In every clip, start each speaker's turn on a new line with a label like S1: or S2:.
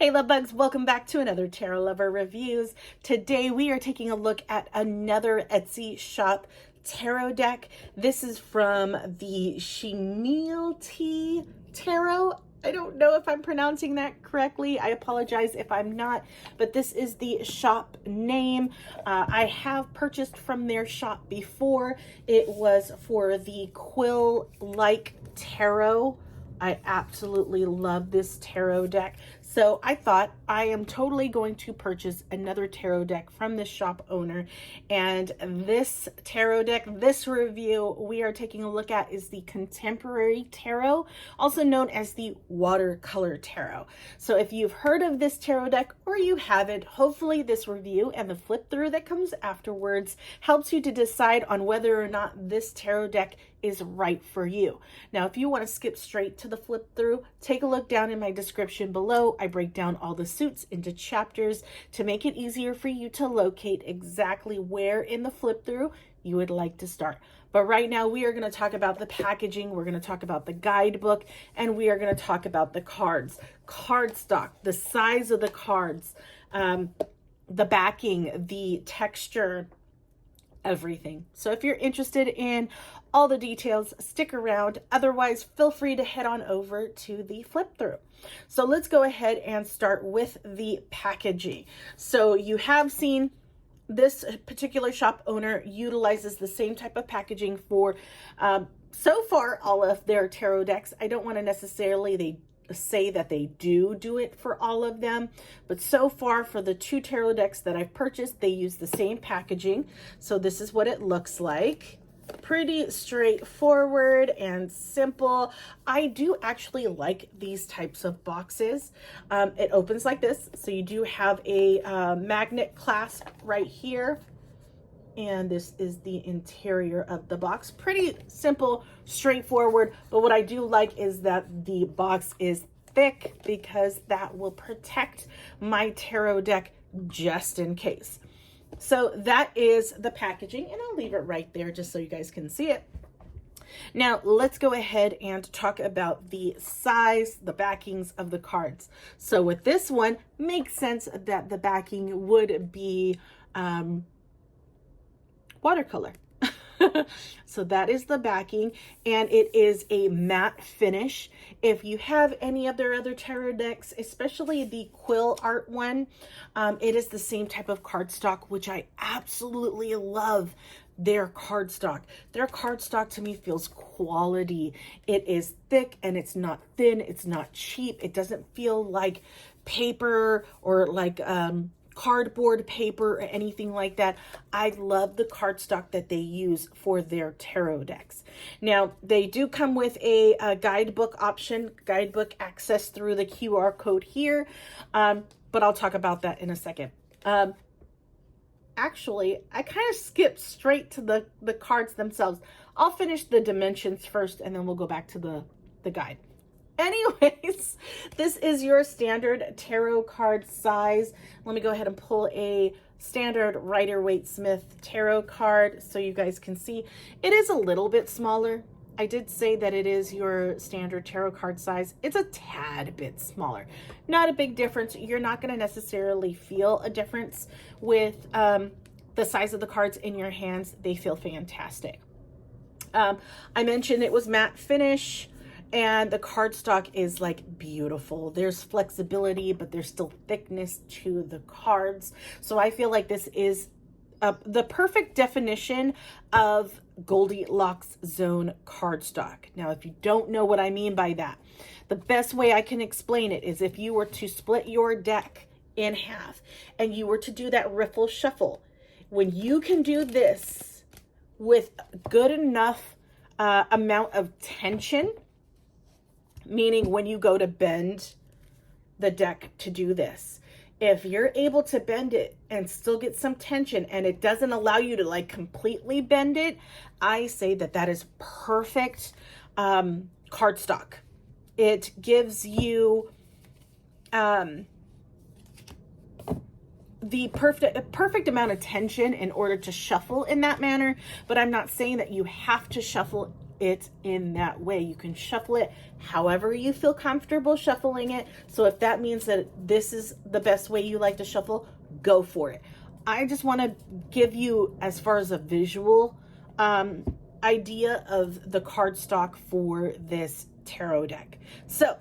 S1: Hey love bugs, welcome back to another Tarot Lover Reviews. Today we are taking a look at another Etsy shop tarot deck. This is from the Shimiltei tarot. I don't know if I'm pronouncing that correctly. I apologize if I'm not, but this is the shop name. I have purchased from their shop before. It was for the quill-like tarot. I absolutely love this tarot deck. So I thought I am totally going to purchase another tarot deck from this shop owner. And this tarot deck, this review we are taking a look at is the Contemporary Tarot, also known as the Watercolor Tarot. So if you've heard of this tarot deck or you haven't, hopefully this review and the flip through that comes afterwards helps you to decide on whether or not this tarot deck is right for you. Now, if you want to skip straight to the flip through, take a look down in my description below. I break down all the suits into chapters to make it easier for you to locate exactly where in the flip through you would like to start. But right now we are going to talk about the packaging, we're going to talk about the guidebook, and we are going to talk about the cards, cardstock, the size of the cards, the backing, the texture, everything. So if you're interested in all the details, stick around. Otherwise, feel free to head on over to the flip through. So let's go ahead and start with the packaging. So you have seen this particular shop owner utilizes the same type of packaging for so far all of their tarot decks. I don't want to necessarily say that they do it for all of them, but so far for the two tarot decks that I've purchased, they use the same packaging. So this is what it looks like. Pretty straightforward and simple. I do actually like these types of boxes. It opens like this, so you do have a magnet clasp right here. And this is the interior of the box. Pretty simple, straightforward, but what I do like is that the box is thick because that will protect my tarot deck just in case. So that is the packaging, and I'll leave it right there just so you guys can see it. Now let's go ahead and talk about the size, the backings of the cards. So with this one, makes sense that the backing would be watercolor. So that is the backing, and it is a matte finish. If you have any of their other tarot decks, especially the quill art one, it is the same type of cardstock, which I absolutely love. Their cardstock to me feels quality. It is thick and it's not thin, it's not cheap. It doesn't feel like paper or like cardboard paper or anything like that. I love the cardstock that they use for their tarot decks. Now, they do come with a guidebook option, guidebook access through the QR code here, but I'll talk about that in a second. Actually, I kind of skipped straight to the cards themselves. I'll finish the dimensions first, and then we'll go back to the guide. Anyways, this is your standard tarot card size. Let me go ahead and pull a standard Rider-Waite-Smith tarot card so you guys can see. It is a little bit smaller. I did say that it is your standard tarot card size. It's a tad bit smaller. Not a big difference. You're not going to necessarily feel a difference with the size of the cards in your hands. They feel fantastic. I mentioned it was matte finish. And the cardstock is like beautiful. There's flexibility, but there's still thickness to the cards. So I feel like this is the perfect definition of Goldilocks zone cardstock. Now, if you don't know what I mean by that, the best way I can explain it is if you were to split your deck in half and you were to do that riffle shuffle, when you can do this with good enough amount of tension, meaning when you go to bend the deck to do this, if you're able to bend it and still get some tension and it doesn't allow you to like completely bend it, I say that that is perfect cardstock. It gives you the perfect amount of tension in order to shuffle in that manner, but I'm not saying that you have to shuffle it in that way. You can shuffle it however you feel comfortable shuffling it. So if that means that this is the best way you like to shuffle, go for it. I just want to give you, as far as a visual idea of the cardstock for this tarot deck. So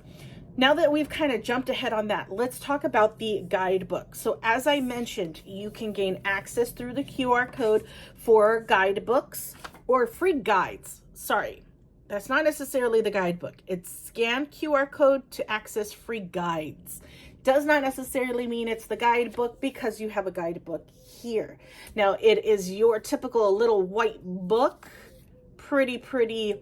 S1: now that we've kind of jumped ahead on that, let's talk about the guidebook. So as I mentioned, you can gain access through the QR code for guidebooks or free guides. Sorry, that's not necessarily the guidebook. It's scan QR code to access free guides. Does not necessarily mean it's the guidebook because you have a guidebook here. Now it is your typical little white book, pretty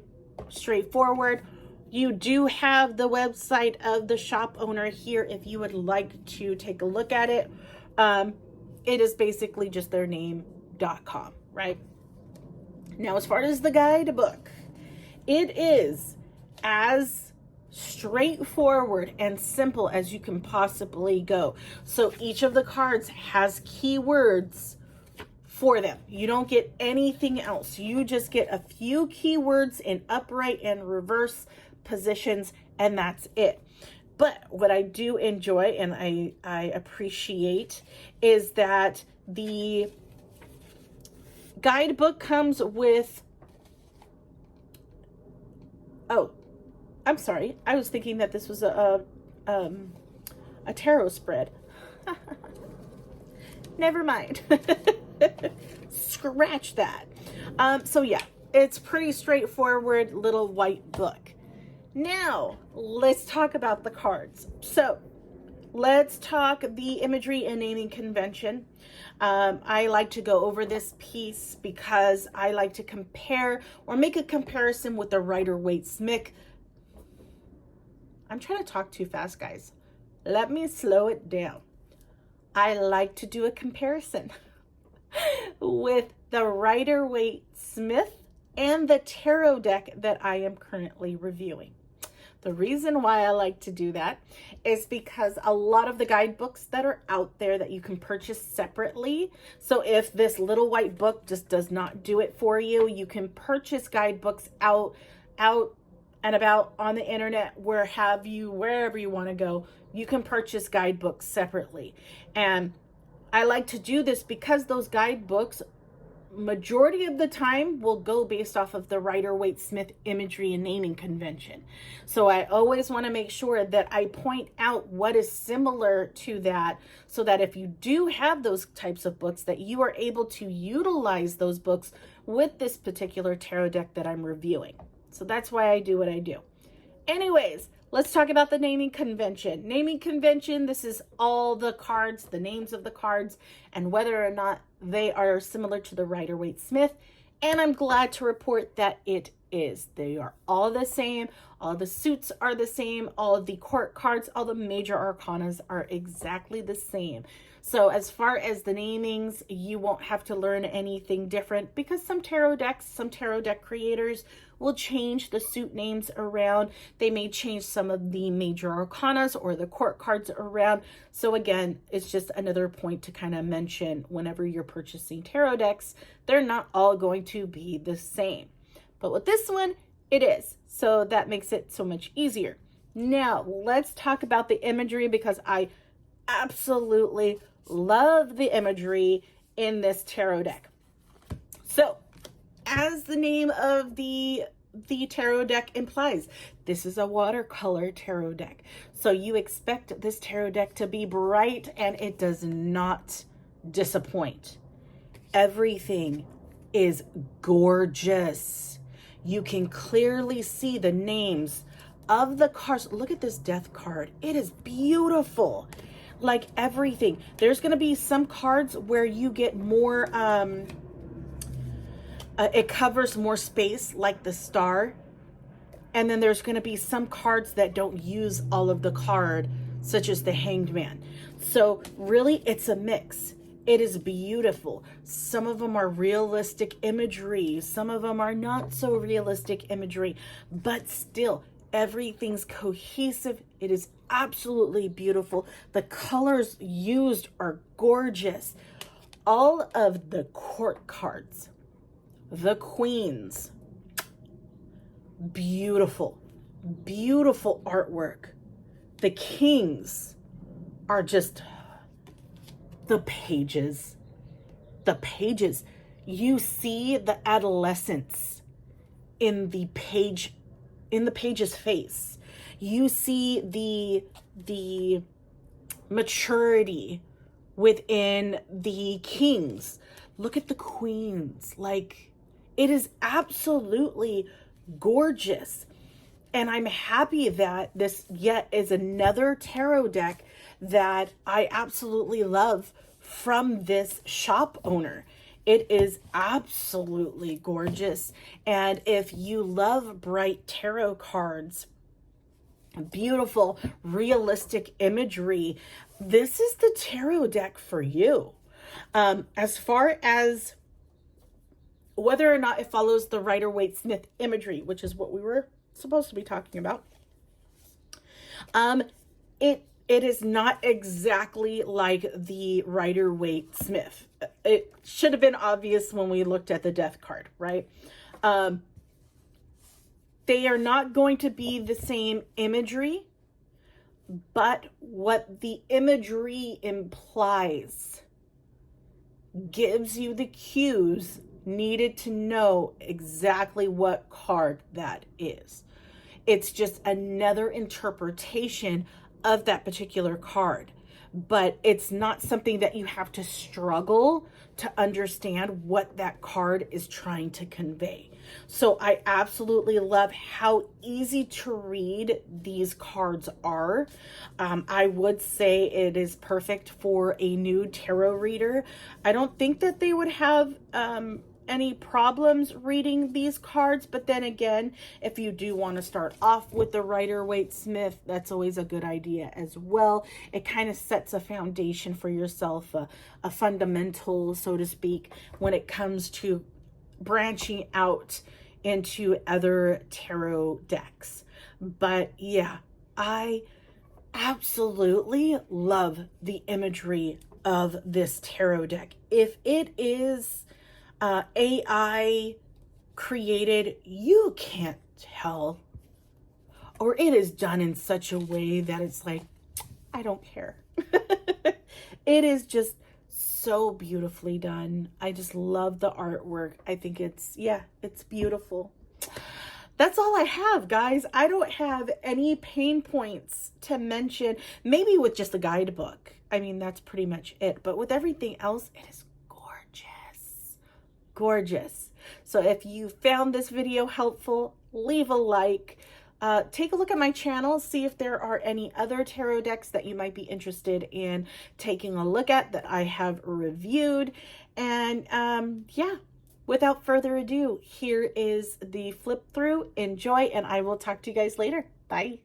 S1: straightforward. You do have the website of the shop owner here if you would like to take a look at it. It is basically just their name.com, right? Now, as far as the guidebook, it is as straightforward and simple as you can possibly go. So each of the cards has keywords for them. You don't get anything else. You just get a few keywords in upright and reverse positions, and that's it. But what I do enjoy and I appreciate is that the guidebook comes with, oh, I'm sorry, I was thinking that this was a tarot spread. Never mind. Scratch that. So yeah, it's pretty straightforward little white book. Now, let's talk about the cards. So, let's talk the imagery and naming convention. I like to go over this piece because I like to compare or make a comparison with the Rider-Waite-Smith. I'm trying to talk too fast, guys. Let me slow it down. I like to do a comparison with the Rider-Waite-Smith and the tarot deck that I am currently reviewing. The reason why I like to do that is because a lot of the guidebooks that are out there that you can purchase separately. So if this little white book just does not do it for you, you can purchase guidebooks out and about on the internet, wherever you want to go. You can purchase guidebooks separately. And I like to do this because those guidebooks, majority of the time, will go based off of the Rider-Waite-Smith imagery and naming convention. So I always want to make sure that I point out what is similar to that, so that if you do have those types of books, that you are able to utilize those books with this particular tarot deck that I'm reviewing. So that's why I do what I do. Anyways, let's talk about the naming convention. Naming convention, this is all the cards, the names of the cards, and whether or not they are similar to the Rider-Waite-Smith. And I'm glad to report that it is. They are all the same. All the suits are the same. All of the court cards, all the major arcanas are exactly the same. So as far as the namings, you won't have to learn anything different, because some tarot deck creators will change the suit names around. They may change some of the major arcanas or the court cards around. So again, it's just another point to kind of mention whenever you're purchasing tarot decks. They're not all going to be the same. But with this one, it is. So that makes it so much easier. Now, let's talk about the imagery, because I absolutely love the imagery in this tarot deck. So, as the name of the tarot deck implies, this is a watercolor tarot deck. So you expect this tarot deck to be bright, and it does not disappoint. Everything is gorgeous. You can clearly see the names of the cards. Look at this death card. It is beautiful. Like everything. There's going to be some cards where you get more, it covers more space, like the star. And then there's going to be some cards that don't use all of the card, such as the Hanged Man. So really, it's a mix. It is beautiful. Some of them are realistic imagery. Some of them are not so realistic imagery. But still, everything's cohesive. It is absolutely beautiful. The colors used are gorgeous. All of the court cards, the queens, Beautiful, beautiful artwork. The kings are just the pages. The pages. You see the adolescence in the page's face. You see the maturity within the kings. Look at the queens. Like, it is absolutely gorgeous. And I'm happy that this yet is another tarot deck that I absolutely love from this shop owner. It is absolutely gorgeous. And if you love bright tarot cards, beautiful, realistic imagery, this is the tarot deck for you. As far as whether or not it follows the Rider-Waite-Smith imagery, which is what we were supposed to be talking about, it is not exactly like the Rider-Waite-Smith. It should have been obvious when we looked at the death card, right? They are not going to be the same imagery, but what the imagery implies gives you the cues needed to know exactly what card that is. It's just another interpretation of that particular card, but it's not something that you have to struggle to understand what that card is trying to convey. So I absolutely love how easy to read these cards are. I would say it is perfect for a new tarot reader. I don't think that they would have any problems reading these cards, but then again, if you do want to start off with the Rider-Waite-Smith, that's always a good idea as well. It kind of sets a foundation for yourself, a fundamental, so to speak, when it comes to branching out into other tarot decks. But yeah, I absolutely love the imagery of this tarot deck. If it is AI created, you can't tell, or it is done in such a way that it's like, I don't care. It is just so beautifully done. I just love the artwork. I think it's beautiful. That's all I have, guys. I don't have any pain points to mention. Maybe with just the guidebook. I mean, that's pretty much it. But with everything else, it is gorgeous. So if you found this video helpful, leave a like. Take a look at my channel, see if there are any other tarot decks that you might be interested in taking a look at that I have reviewed. And yeah, without further ado, here is the flip through. Enjoy, and I will talk to you guys later. Bye.